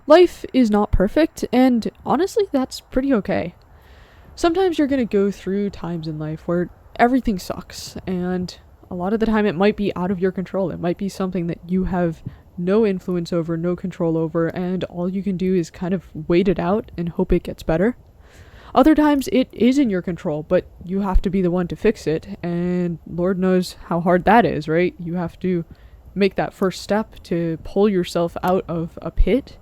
Life is not perfect, and honestly, that's pretty okay. Sometimes you're gonna go through times in life where everything sucks, and a lot of the time it might be out of your control. It might be something that you have no influence over, no control over, and all you can do is kind of wait it out and hope it gets better. Other times it is in your control, but you have to be the one to fix it, and Lord knows how hard that is, right? You have to make that first step to pull yourself out of a pit.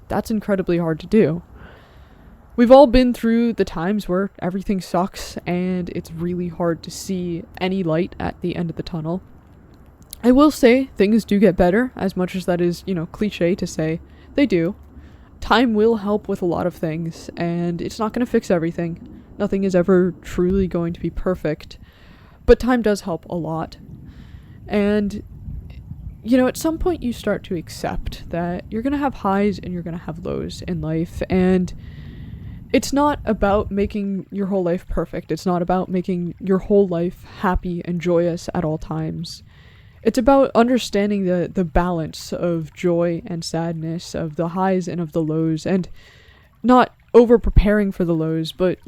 That's incredibly hard to do. We've all been through the times where everything sucks and it's really hard to see any light at the end of the tunnel. I will say things do get better, as much as that is, cliche to say. They do. Time will help with a lot of things, and it's not going to fix everything. Nothing is ever truly going to be perfect, but time does help a lot. And at some point you start to accept that you're going to have highs and you're going to have lows in life, and it's not about making your whole life perfect. It's not about making your whole life happy and joyous at all times. It's about understanding the balance of joy and sadness, of the highs and of the lows, and not over preparing for the lows, but,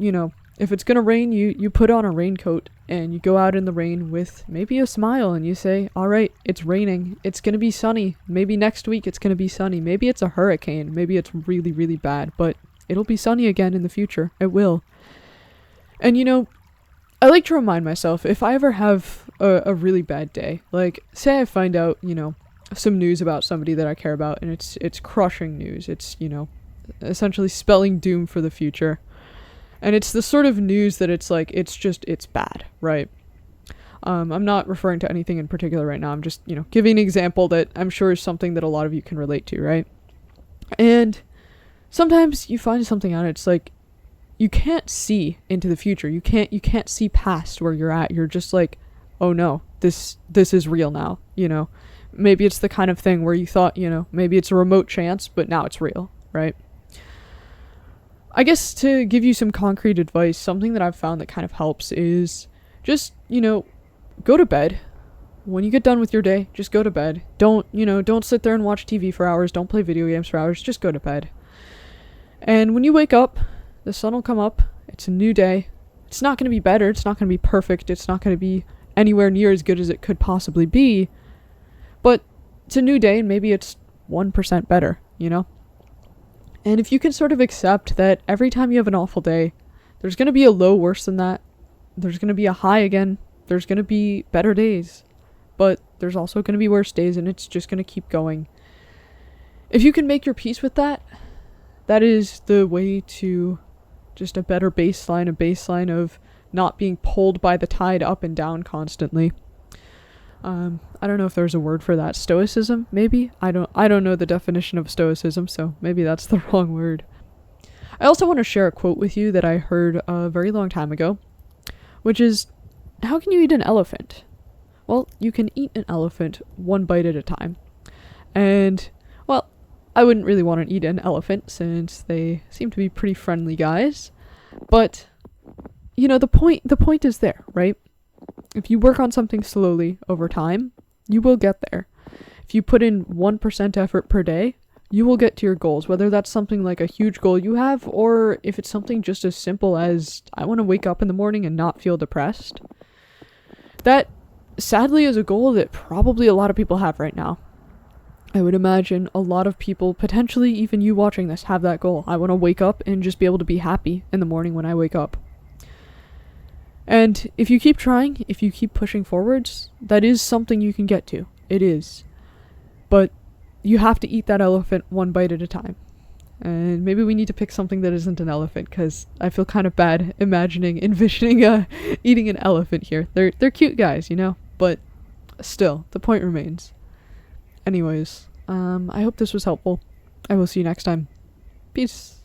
if it's gonna rain, you put on a raincoat and you go out in the rain with maybe a smile and you say, all right, it's raining. It's gonna be sunny. Maybe next week it's gonna be sunny. Maybe it's a hurricane. Maybe it's really, really bad, but it'll be sunny again in the future. It will. And I like to remind myself, if I ever have a really bad day, like say I find out, some news about somebody that I care about, and it's crushing news. It's, essentially spelling doom for the future. And it's the sort of news that it's like, it's bad, right? I'm not referring to anything in particular right now. I'm just, giving an example that I'm sure is something that a lot of you can relate to, right? And sometimes you find something out, it's like, you can't see into the future. You can't see past where you're at. You're just like, oh no, this is real now, Maybe it's the kind of thing where you thought, maybe it's a remote chance, but now it's real, right? I guess to give you some concrete advice, something that I've found that kind of helps is just, go to bed. When you get done with your day, just go to bed. Don't sit there and watch TV for hours. Don't play video games for hours. Just go to bed. And when you wake up, the sun will come up. It's a new day. It's not going to be better. It's not going to be perfect. It's not going to be anywhere near as good as it could possibly be. But it's a new day, and maybe it's 1% better, And if you can sort of accept that every time you have an awful day, there's going to be a low worse than that. There's going to be a high again. There's going to be better days. But there's also going to be worse days, and it's just going to keep going. If you can make your peace with that, that is the way to just a better baseline, a baseline of not being pulled by the tide up and down constantly. I don't know if there's a word for that. Stoicism, maybe? I don't know the definition of stoicism, so maybe that's the wrong word. I also want to share a quote with you that I heard a very long time ago, which is, how can you eat an elephant? Well, you can eat an elephant one bite at a time. And, well, I wouldn't really want to eat an elephant since they seem to be pretty friendly guys. But, the point is there, right? If you work on something slowly over time, you will get there. If you put in 1% effort per day, you will get to your goals, whether that's something like a huge goal you have, or if it's something just as simple as, I want to wake up in the morning and not feel depressed. That, sadly, is a goal that probably a lot of people have right now. I would imagine a lot of people, potentially even you watching this, have that goal. I want to wake up and just be able to be happy in the morning when I wake up. And if you keep trying, if you keep pushing forwards, that is something you can get to. It is. But you have to eat that elephant one bite at a time. And maybe we need to pick something that isn't an elephant, because I feel kind of bad envisioning eating an elephant here. They're cute guys, but still, the point remains. Anyways, I hope this was helpful. I will see you next time. Peace.